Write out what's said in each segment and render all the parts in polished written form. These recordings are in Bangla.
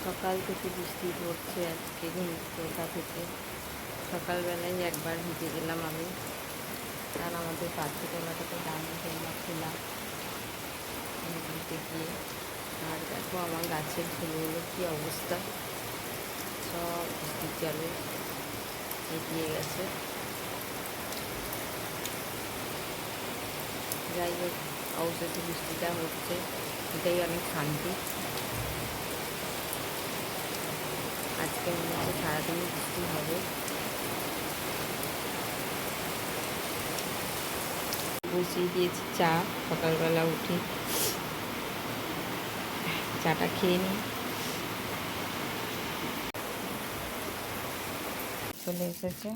সকাল থেকে বৃষ্টি পড়ছে আজকে ঘুমটা থেকে সকালবেলায় একবার ভিজে গেলাম আমি, কারণ আমাদের পাখিতলাটাতে ডাইনিং টেবিল খোলা ভিজে গিয়ে। আর দেখো আমার গাছের ফুলগুলো কী অবস্থা, সব বৃষ্টির জলে এগিয়ে গেছে। যাই হোক, অবশেষে বৃষ্টিটা হচ্ছে, এটাই অনেক শান্তি। আজকে মনে হচ্ছে সারাদিন বৃষ্টি হবে। বসিয়ে দিয়েছি চা, সকালবেলা উঠে চাটা খেয়ে নিই। চলে এসেছে।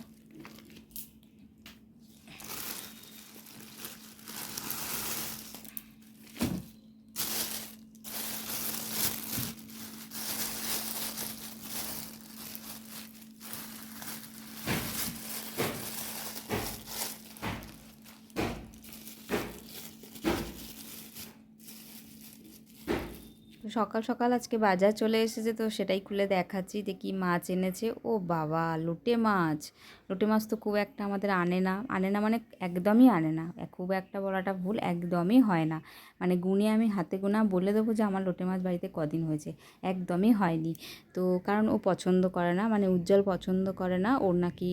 তো সকাল সকাল আজকে বাজার চলে এসেছে, তো সেটাই খুলে দেখাচ্ছি যে কী মাছ এনেছে। ও বাবা, লোটে মাছ! লোটে মাছ তো খুব একটা আমাদের আনে না মানে একদমই আনে না, খুব একটা বলাটা ভুল, একদমই হয় না। মানে গুনে আমি হাতে গোনা বলে দেবো যে আমার লোটে মাছ বাড়িতে কদিন হয়েছে, একদমই হয়নি। তো কারণ ও পছন্দ করে না, মানে উজ্জ্বল পছন্দ করে না। ওর নাকি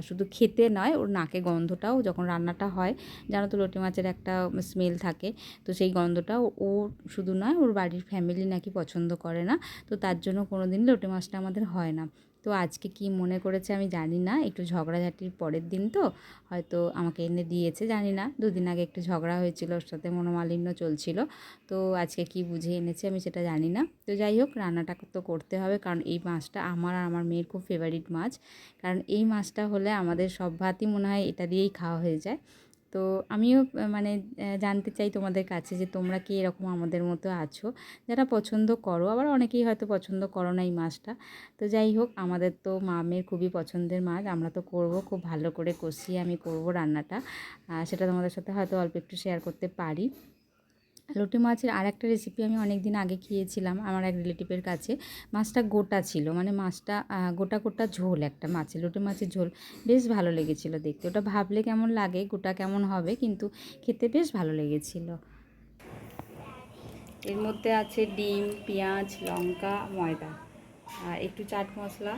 শুধু খেতে নয়, ওর নাকে গন্ধটাও যখন রান্নাটা হয়, জানো তো লোটে মাছের একটা স্মেল থাকে, তো সেই গন্ধটাও ও শুধু নয়, ওর বাড়ির ফ্যামিলি নাকি পছন্দ করে না। তো তার জন্য কোনো দিন লোটে মাছটা আমাদের হয় না। তো আজকে কি মনে করেছে আমি জানি না, একটু ঝগড়াঝাটির পরের দিন তো হয়তো আমাকে এনে দিয়েছে, জানি না। দুদিন আগে একটু ঝগড়া হয়েছিল, ওর সাথে মনোমালিন্য চলছিল। তো আজকে কি বুঝে এনেছে আমি সেটা জানি না। তো যাই হোক, রান্নাটা তো করতে হবে, কারণ এই মাছটা আমার আর আমার মেয়ের খুব ফেভারিট মাছ। কারণ এই মাছটা হলে আমাদের সব ভাতই মনে হয় এটা দিয়েই খাওয়া হয়ে যায়। তো আমিও মানে জানতে চাই তোমাদের কাছে যে তোমরা কি এরকম আমাদের মতো আছো, যারা পছন্দ করো, আবার অনেকেই হয়তো পছন্দ করো না এই মাছটা। তো যাই হোক, আমাদের তো মামের খুবই পছন্দের মাছ, আমরা তো করব, খুব ভালো করে কষিয়ে আমি করব রান্নাটা। সেটা তোমাদের সাথে হয়তো অল্প একটু শেয়ার করতে পারি। লোটে মাছের আর একটা রেসিপি আমি অনেক দিন আগে খেয়েছিলাম আমার এক রিলেটিভের কাছে। মাছটা গোটা ছিল, মানে মাছটা গোটা গোটা ঝোল, একটা মাছের, লোটে মাছের ঝোল, বেশ ভালো লেগেছিলো দেখতে। ওটা ভাবলে কেমন লাগে, গোটা কেমন হবে, কিন্তু খেতে বেশ ভালো লেগেছিলো। এর মধ্যে আছে ডিম, পেঁয়াজ, লঙ্কা, ময়দা, আর একটু চাট মশলা,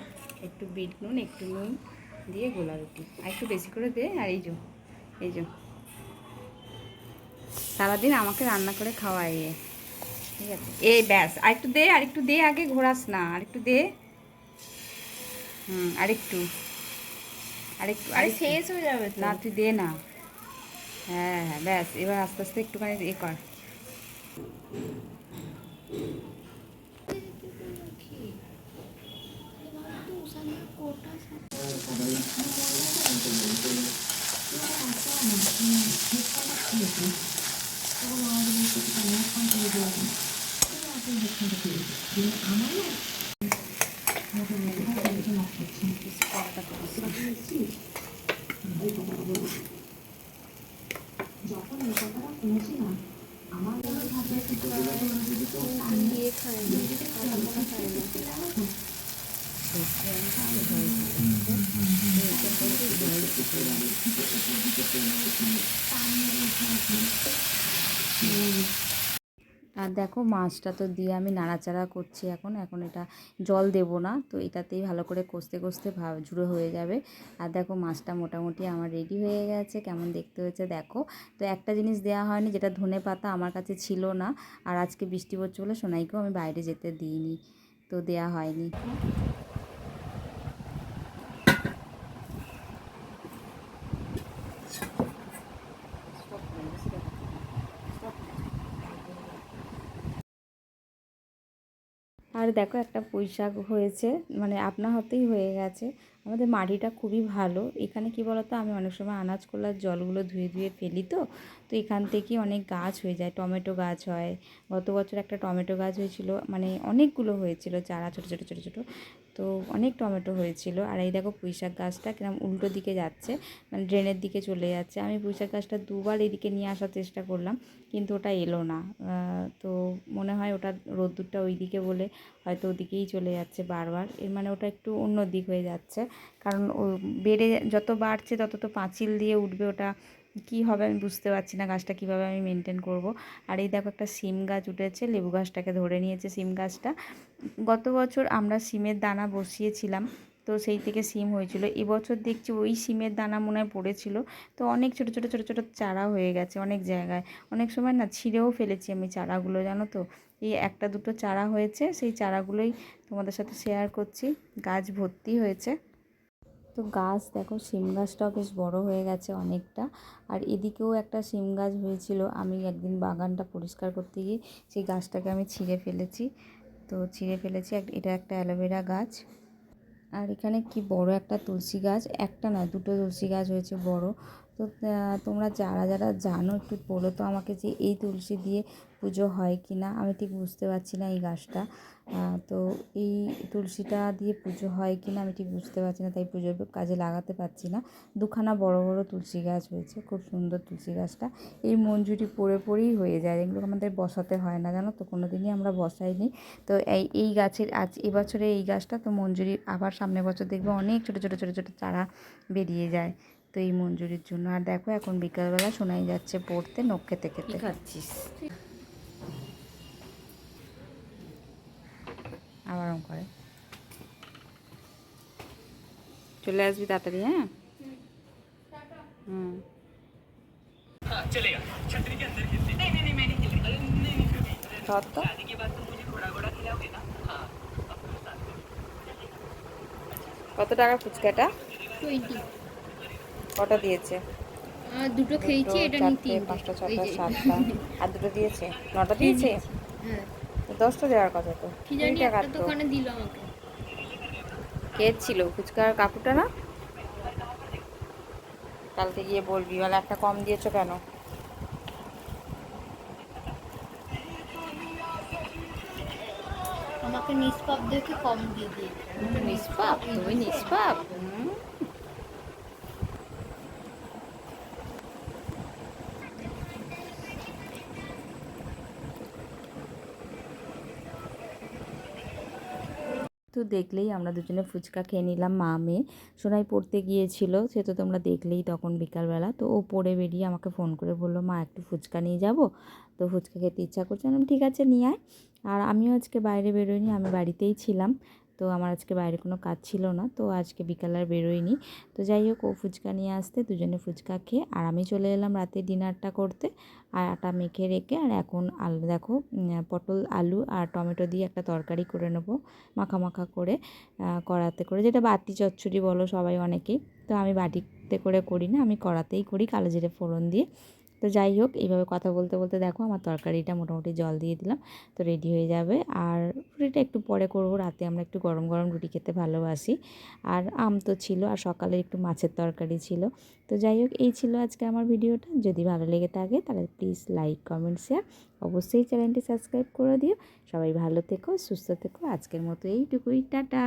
একটু বিট নুন, একটু নুন দিয়ে গোলা রুটি, আর একটু বেশি করে দে। আর এই যে সারাদিন আমাকে রান্না করে খাওয়াই, ঠিক আছে? এই ব্যাস, আরেকটু দে, আগে ঘোরাস না, আরেকটু দে। আরেকটু আরেকটু আরে শেষ হয়ে যাবে না, তুই দে না। হ্যাঁ হ্যাঁ, ব্যাস, এবার আস্তে আস্তে একটুখানি এ কর। যখন এই কথাটা শুনেছিলাম আমার মনে ভাবে দিয়ে খায় না, খায় না। আর দেখো, মাছটা তো দিয়ে আমি নাড়াচাড়া করছি এখন এখন এটা জল দেব না, তো এটাতেই ভালো করে কষতে কষতে ঝুড়ো হয়ে যাবে। আর দেখো, মাছটা মোটামুটি আমার রেডি হয়ে গেছে, কেমন দেখতে হয়েছে দেখো। তো একটা জিনিস দেওয়া হয়নি, যেটা ধনে পাতা আমার কাছে ছিল না, আর আজকে বৃষ্টি পড়ছে বলে সোনাইকেও আমি বাইরে যেতে দিইনি, তো দেওয়া হয়নি। আর দেখো, একটা পুঁই শাক হয়েছে, মানে আপনা হতেই হয়ে গেছে। আমাদের মাটিটা খুবই ভালো। এখানে কি বলতো, আমি অনেক সময় আনাজ কলার জলগুলো ধুয়ে ধুয়ে ফেলি, তো এখান থেকে অনেক গাছ হয়ে যায়, টমেটো গাছ হয়। গত বছর একটা টমেটো গাছ হয়েছিল, মানে অনেকগুলো হয়েছিল চারা, ছোটো ছোটো ছোটো ছোটো। তো অনেক টমেটো হয়েছিল। আর এই দেখো পুঁইশাক গাছটা কিরম উল্টো দিকে যাচ্ছে, মানে ড্রেনের দিকে চলে যাচ্ছে। আমি পুঁইশাক গাছটা দুবার এদিকে নিয়ে আসার চেষ্টা করলাম, কিন্তু ওটা এলো না। তো মনে হয় ওটা রোদ্দুরটা ওই দিকে বলে হয়তো ওদিকেই চলে যাচ্ছে বারবার। এর মানে ওটা একটু অন্য দিক হয়ে যাচ্ছে, কারণ ও বেড়ে যত বাড়ছে তত তো পাঁচিল দিয়ে উঠবে। ওটা কি হবে আমি বুঝতে পারছি না, গাছটা কীভাবে আমি মেনটেন করব। আর এই দেখো একটা সিম গাছ উঠেছে, লেবু গাছটাকে ধরে নিয়েছে সিম গাছটা। গত বছর আমরা সিমের দানা বসিয়েছিলাম, তো সেই থেকে সিম হয়েছিল। এবছর দেখছি ওই সিমের দানা মনে হয় পড়েছিল, তো অনেক ছোটো ছোটো ছোটো ছোটো চারা হয়ে গেছে অনেক জায়গায়। অনেক সময় না ছিঁড়েও ফেলেছি আমি চারাগুলো, জানো তো। এই একটা দুটো চারা হয়েছে, সেই চারাগুলোই তোমাদের সাথে শেয়ার করছি। গাছ ভর্তি হয়েছে। তো গাছ দেখো, শিম গাছটাও বেশ বড় হয়ে গেছে অনেকটা। আর এদিকেও একটা শিম গাছ হয়েছিল, আমি একদিন বাগানটা পরিষ্কার করতে গিয়ে সেই গাছটাকে আমি ছিঁড়ে ফেলেছি। তো ছিঁড়ে ফেলেছি। এটা একটা অ্যালোভেরা গাছ। আর এখানে কি বড় একটা তুলসী গাছ, একটা না দুটো তুলসী গাছ হয়েছে বড়। তো তোমরা যারা যারা জানো একটু বলো তো আমাকে, যে এই তুলসী দিয়ে পুজো হয় কি না। আমি ঠিক বুঝতে পারছি না এই গাছটা। তো এই তুলসীটা দিয়ে পুজো হয় কি না আমি ঠিক বুঝতে পারছি না, তাই পুজোর কাজে লাগাতে পারছি না। দুখানা বড় বড় তুলসী গাছ হয়েছে, খুব সুন্দর তুলসী গাছটা। এই মঞ্জুরি পড়ে পড়েই হয়ে যায়, এগুলো আমাদের বসাতে হয় না, জানো তো, কোনো দিনই আমরা বসাইনি। তো এই গাছের এবছরে এই গাছটা তো মঞ্জুরি, আবার সামনের বছর দেখবে অনেক ছোটো ছোটো ছোটো ছোটো চারা বেরিয়ে যায়। তো এই মঞ্জুরির জন্য। আর দেখো এখন বিকালবেলা শোনাই যাচ্ছে পড়তে, নখ খেতে খেতে। খাচ্ছিস আবার করে, চলে আসবি তাড়াতাড়ি, হ্যাঁ। হুম। কত টাকা ফুচকাটা? 20। কটা দিয়েছে? দুটো খেয়েছি, এটা নিয়ে 4টে, 3টে। 5টা, ওই 6টা, যে 7টা, আর দুটো দিয়েছে, 9টা খেয়ে দিয়েছে। নিয়েছি। হ্যাঁ, তো 10টা দেওয়ার কথা তো, কি 20 জানি টাকার একটা তো। দোকানে দিল আমাকে। কে ছিল ফুচকার কাকুটা না? কালকে গিয়ে বলবি, বলে একটা কম দিয়েছো কেন। আমাকে নিষ্পাপ দেখে কম দিয়ে দিয়েছে। আমি তো নিষ্পাপ, এই তুমি দেখে। নিষ্পাপ। তো দেখলেই আমরা দুজনে ফুচকা খেয়ে নিলাম, মা মেয়ে। সোনাই পড়তে গিয়েছিল, সে তো তোমরা দেখলেই তখন বিকালবেলা। তো ও পড়ে বেরিয়ে আমাকে ফোন করে বললো, মা একটু ফুচকা নিয়ে যাব, তো ফুচকা খেতে ইচ্ছা করছে। আমি ঠিক আছে নিয়ে আয়। আর আমিও আজকে বাইরে বেরোইনি, আমি বাড়িতেই ছিলাম। তো আমার আজকে বাইরে কোনো কাজ ছিল না, তো আজকে বিকাল আর বেরোইনি। তো যাই হোক, ও ফুচকা নিয়ে আসতে দুজনে ফুচকা খেয়ে আর আমি চলে এলাম রাতে ডিনারটা করতে। আর আটা মেখে রেখে, আর এখন আলু দেখো, পটল আলু আর টমেটো দিয়ে একটা তরকারি করে নেবো, মাখা মাখা করে, কড়াতে করে, যেটা বাটি চচ্চড়ি বলো সবাই অনেকেই। তো আমি বাটিতে করে করি না, আমি কড়াতেই করি কালো জিরে ফোড়ন দিয়ে। তো যাই হোক, এইভাবে কথা বলতে বলতে দেখো আমার তরকারিটা মোটামুটি জল দিয়ে দিলাম, তো রেডি হয়ে যাবে। আর রুটিটা একটু পরে করবো, রাতে আমরা একটু গরম গরম রুটি খেতে ভালোবাসি। আর আম তো ছিল, আর সকালে একটু মাছের তরকারি ছিল। তো যাই হোক, এই ছিল আজকে আমার ভিডিওটা। যদি ভালো লেগে থাকে তাহলে প্লিজ লাইক, কমেন্ট, শেয়ার, অবশ্যই চ্যানেলটি সাবস্ক্রাইব করে দিও। সবাই ভালো থেকো, সুস্থ থেকো। আজকের মতো এইটুকুই, টাটা।